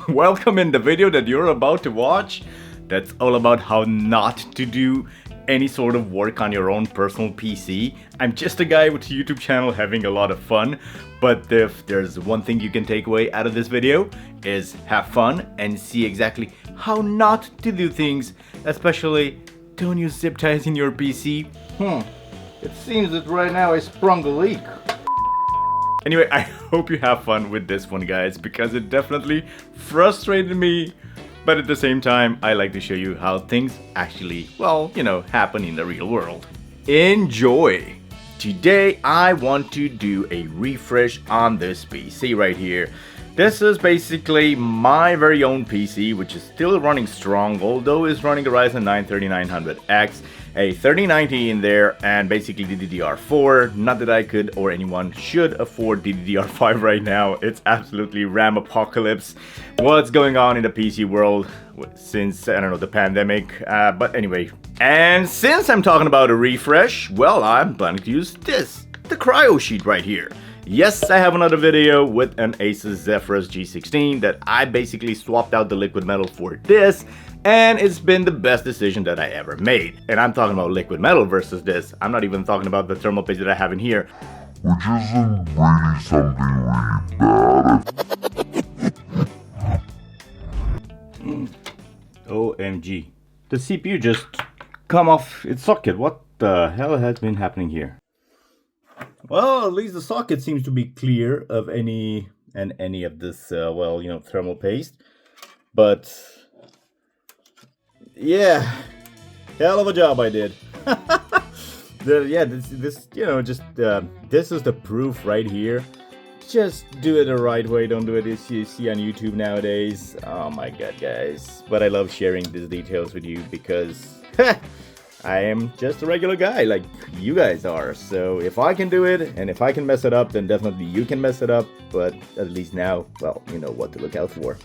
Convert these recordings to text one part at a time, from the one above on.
Welcome in the video that you're about to watch. That's all about how not to do any sort of work on your own personal PC. I'm just a guy with a YouTube channel having a lot of fun, but if there's one thing you can take away out of this video is have fun and see exactly how not to do things, especially don't use zip ties in your PC. It seems that right now I sprung a leak. Anyway, I hope you have fun with this one, guys, because it definitely frustrated me. But at the same time, I like to show you how things actually, well, happen in the real world. Enjoy! Today, I want to do a refresh on this PC right here. This is basically my very own PC, which is still running strong, although it's running a Ryzen 9 3900X, a 3090 in there, and basically DDR4. Not that I could or anyone should afford DDR5 right now. It's absolutely RAM apocalypse. What's going on in the PC world since, I don't know, the pandemic. But anyway, and since I'm talking about a refresh, well, I'm planning to use this, the KryoSheet right here. Yes, I have another video with an Asus Zephyrus G16 that I basically swapped out the liquid metal for this, and it's been the best decision that I ever made. And I'm talking about liquid metal versus this. I'm not even talking about the thermal paste that I have in here, which isn't really something really bad. OMG. The CPU just come off its socket. What the hell has been happening here? Well, at least the socket seems to be clear of any of this, thermal paste. But yeah, hell of a job I did. This is the proof right here. Just do it the right way. Don't do it as you see on YouTube nowadays. Oh my god, guys! But I love sharing these details with you because I am just a regular guy like you guys are. So if I can do it and if I can mess it up, then definitely you can mess it up. But at least now, well, you know what to look out for.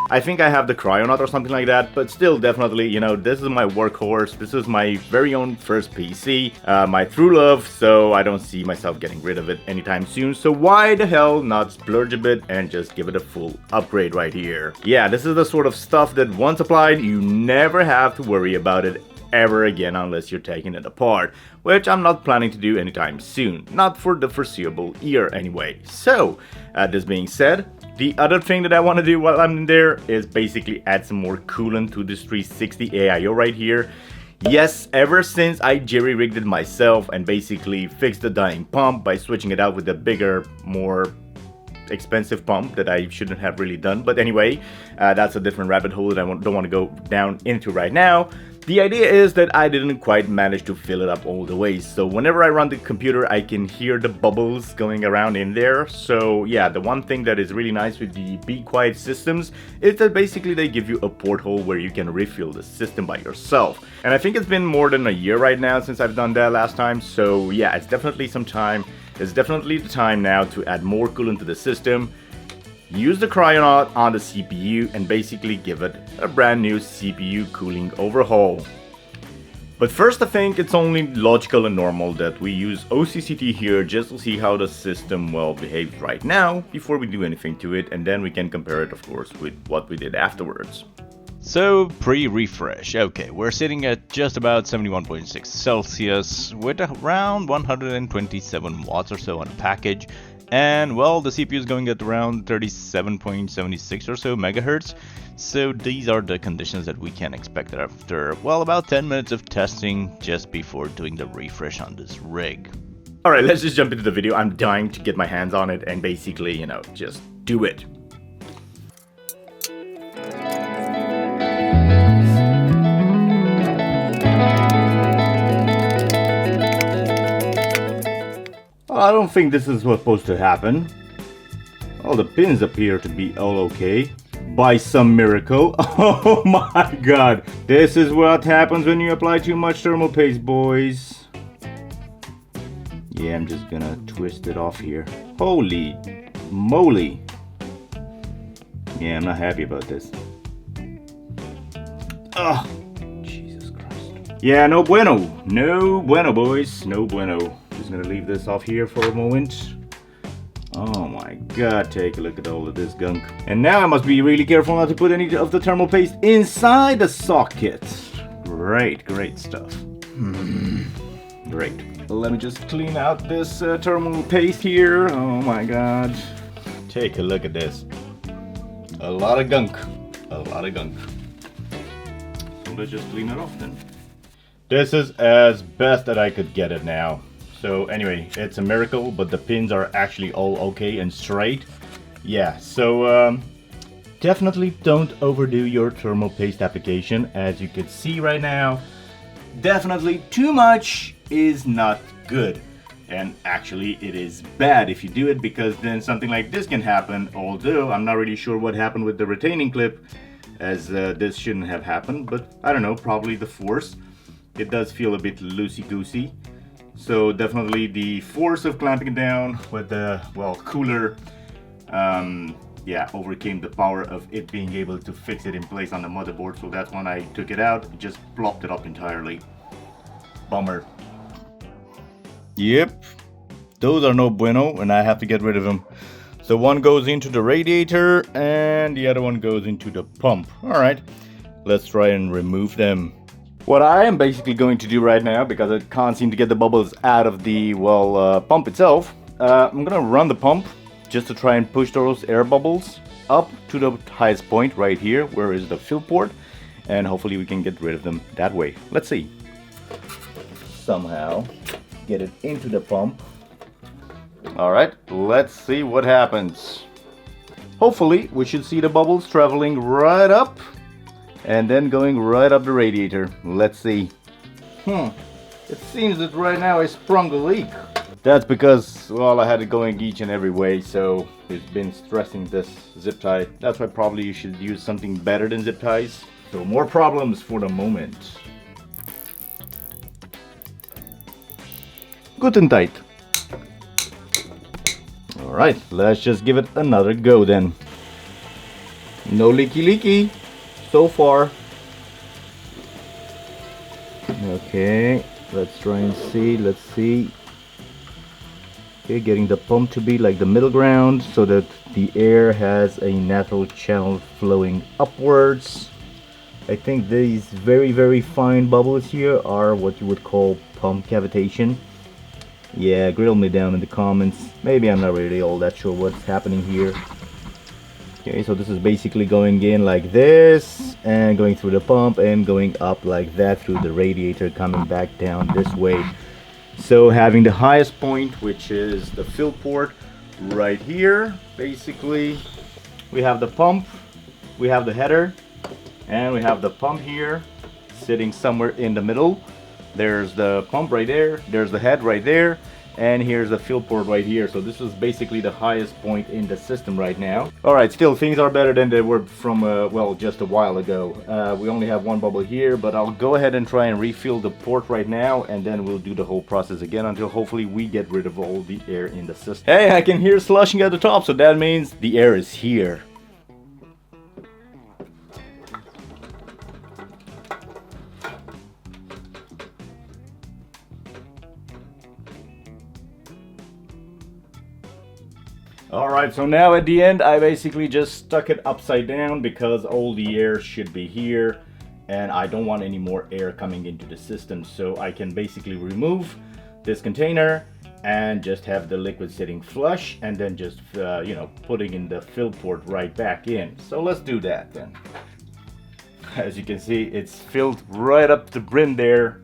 I think I have the Cryonaut or something like that, but still definitely, this is my workhorse. This is my very own first PC, my true love, so I don't see myself getting rid of it anytime soon. So why the hell not splurge a bit and just give it a full upgrade right here? Yeah, this is the sort of stuff that once applied, you never have to worry about it ever again unless you're taking it apart, which I'm not planning to do anytime soon, not for the foreseeable year anyway. So, this being said, the other thing that I want to do while I'm in there is basically add some more coolant to this 360 AIO right here. Yes, ever since I jerry-rigged it myself and basically fixed the dying pump by switching it out with a bigger, more expensive pump that I shouldn't have really done. But anyway, that's a different rabbit hole that I don't want to go down into right now. The idea is that I didn't quite manage to fill it up all the way, so whenever I run the computer I can hear the bubbles going around in there. So yeah, the one thing that is really nice with the Be Quiet systems is that basically they give you a porthole where you can refill the system by yourself. And I think it's been more than a year right now since I've done that last time, so yeah, it's definitely some time. It's definitely the time now to add more coolant to the system. Use the Cryonaut on the CPU and basically give it a brand new CPU cooling overhaul. But first, I think it's only logical and normal that we use OCCT here just to see how the system well behaves right now before we do anything to it, and then we can compare it of course with what we did afterwards. So, pre-refresh. Okay, we're sitting at just about 71.6 Celsius with around 127 watts or so on the package. And well, the CPU is going at around 37.76 or so megahertz. So these are the conditions that we can expect after, well, about 10 minutes of testing just before doing the refresh on this rig. Alright, let's just jump into the video. I'm dying to get my hands on it and basically, just do it. I don't think this is what's supposed to happen. All the pins appear to be all okay. By some miracle. Oh my god. This is what happens when you apply too much thermal paste, boys. Yeah, I'm just gonna twist it off here. Holy moly. Yeah, I'm not happy about this. Ugh. Jesus Christ. Yeah, no bueno. No bueno, boys. No bueno. Just gonna leave this off here for a moment. Oh my god, take a look at all of this gunk. And now I must be really careful not to put any of the thermal paste inside the socket. Great stuff. Great. Let me just clean out this thermal paste here. Oh my god. Take a look at this. A lot of gunk. A lot of gunk. So let's just clean it off then. This is as best that I could get it now. So anyway, it's a miracle, but the pins are actually all okay and straight. Yeah, so definitely don't overdo your thermal paste application. As you can see right now, definitely too much is not good. And actually it is bad if you do it, because then something like this can happen. Although I'm not really sure what happened with the retaining clip, as this shouldn't have happened, but I don't know, probably the force. It does feel a bit loosey-goosey. So definitely the force of clamping it down with the, well, cooler, yeah, overcame the power of it being able to fix it in place on the motherboard. So that's when I took it out, it just plopped it up entirely. Bummer. Yep, those are no bueno, and I have to get rid of them. So one goes into the radiator and the other one goes into the pump. All right, let's try and remove them. What I am basically going to do right now, because I can't seem to get the bubbles out of the, well, pump itself, I'm gonna run the pump just to try and push those air bubbles up to the highest point right here, where is the fill port, and hopefully we can get rid of them that way. Let's see. Somehow get it into the pump. All right, let's see what happens. Hopefully we should see the bubbles traveling right up and then going right up the radiator. Let's see. It seems that right now I sprung a leak. That's because, well, I had it going each and every way, so it's been stressing this zip tie. That's why probably you should use something better than zip ties. So more problems for the moment. Good and tight. All right, let's just give it another go then. No leaky so far. Okay, let's try and see. Let's see. Okay, getting the pump to be like the middle ground so that the air has a natural channel flowing upwards. I think these very fine bubbles here are what you would call pump cavitation. Yeah, grill me down in the comments. Maybe I'm not really all that sure what's happening here. Okay, so this is basically going in like this and going through the pump and going up like that through the radiator, coming back down this way. So having the highest point, which is the fill port right here, basically we have the pump, we have the header, and we have the pump here sitting somewhere in the middle. There's the pump right there, there's the head right there, and here's the fill port right here. So this is basically the highest point in the system right now. All right, still things are better than they were from well, just a while ago. We only have one bubble here, but I'll go ahead and try and refill the port right now, and then we'll do the whole process again until hopefully we get rid of all the air in the system. Hey, I can hear slushing at the top, so that means the air is here. Alright, so now at the end I basically just stuck it upside down because all the air should be here and I don't want any more air coming into the system, so I can basically remove this container and just have the liquid sitting flush and then just you know, putting in the fill port right back in. So let's do that then. As you can see, it's filled right up to the brim there.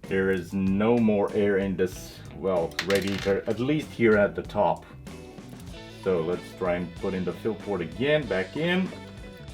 There is no more air in this, well, radiator, at least here at the top. So let's try and put in the fill port again, back in.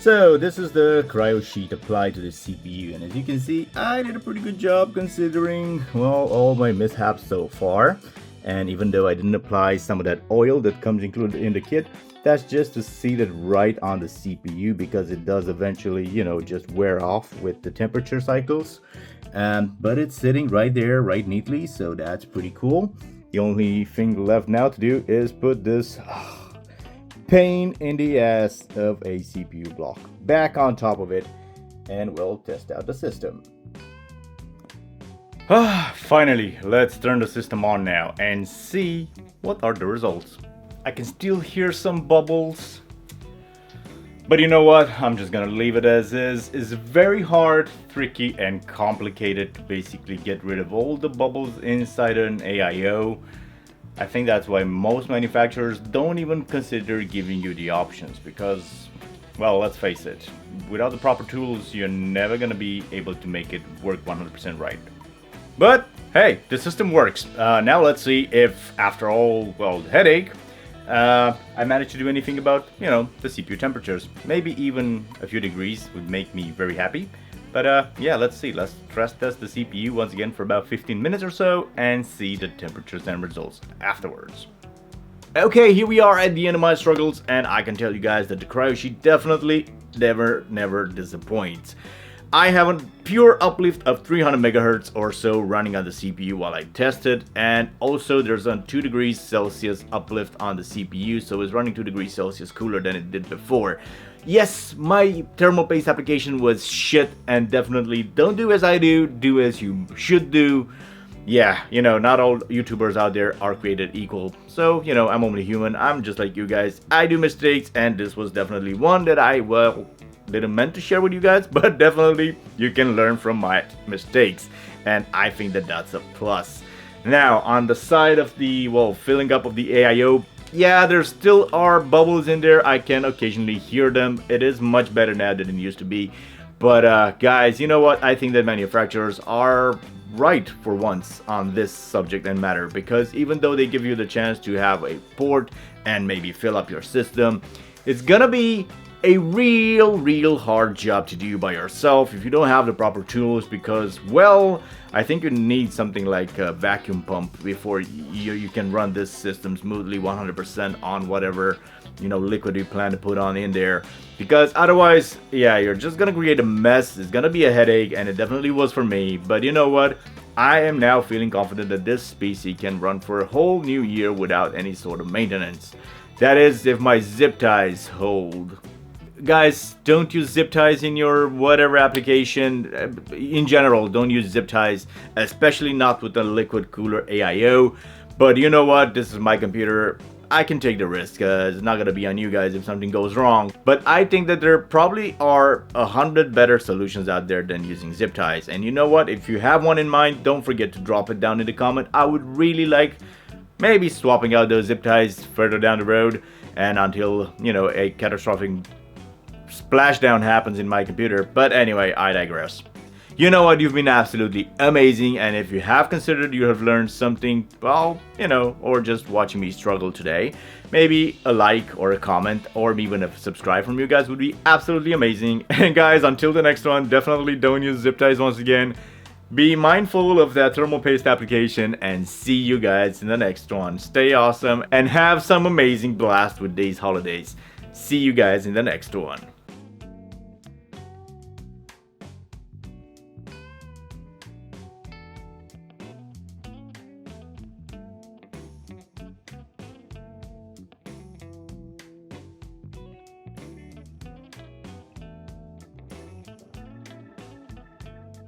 So this is the KryoSheet applied to the CPU, and as you can see, I did a pretty good job considering, well, all my mishaps so far. And even though I didn't apply some of that oil that comes included in the kit, that's just to seat it right on the CPU, because it does eventually, you know, just wear off with the temperature cycles. But it's sitting right there, right neatly, so that's pretty cool. The only thing left now to do is put this pain in the ass of a CPU block back on top of it, and we'll test out the system. Finally, let's turn the system on now and see what are the results. I can still hear some bubbles. But you know what? I'm just gonna leave it as is. It's very hard, tricky, and complicated to basically get rid of all the bubbles inside an AIO. I think that's why most manufacturers don't even consider giving you the options because, well, let's face it, without the proper tools, you're never gonna be able to make it work 100% right. But hey, the system works. Now let's see if, after all, well, headache, I managed to do anything about, the CPU temperatures. Maybe even a few degrees would make me very happy. But yeah, let's see. Let's stress test the CPU once again for about 15 minutes or so and see the temperatures and results afterwards. Okay, here we are at the end of my struggles, and I can tell you guys that the KryoSheet definitely never disappoints. I have a pure uplift of 300 megahertz or so running on the CPU while I tested, and also there's a 2 degrees Celsius uplift on the CPU, so it's running 2 degrees Celsius cooler than it did before. Yes, my thermal paste application was shit, and definitely don't do as I do as you should do. Yeah, not all YouTubers out there are created equal. So, I'm only human. I'm just like you guys. I do mistakes, and this was definitely one that I, didn't meant to share with you guys, but definitely you can learn from my mistakes, and I think that that's a plus. Now, on the side of the, filling up of the AIO, yeah, there still are bubbles in there. I can occasionally hear them. It is much better now than it used to be. But guys, you know what? I think that manufacturers are right for once on this subject and matter, because even though they give you the chance to have a port and maybe fill up your system, it's gonna be a real hard job to do by yourself if you don't have the proper tools, because, well, I think you need something like a vacuum pump before you can run this system smoothly 100% on whatever liquid you plan to put on in there, because otherwise, yeah, you're just gonna create a mess. It's gonna be a headache, and it definitely was for me. But you know what? I am now feeling confident that this PC can run for a whole new year without any sort of maintenance. That is, if my zip ties hold. Guys, don't use zip ties in your whatever application. In general, don't use zip ties, especially not with the liquid cooler AIO. But you know what? This is my computer. I can take the risk. It's not gonna be on you guys if something goes wrong. But I think that there probably are 100 better solutions out there than using zip ties. And you know what? If you have one in mind, don't forget to drop it down in the comment. I would really like maybe swapping out those zip ties further down the road, and until a catastrophic splashdown happens in my computer. But anyway, I digress. You know what? You've been absolutely amazing, and if you have considered you have learned something, well, or just watching me struggle today, maybe a like or a comment or even a subscribe from you guys would be absolutely amazing. And guys, until the next one, definitely don't use zip ties once again. Be mindful of that thermal paste application, and see you guys in the next one. Stay awesome and have some amazing blast with these holidays. See you guys in the next one.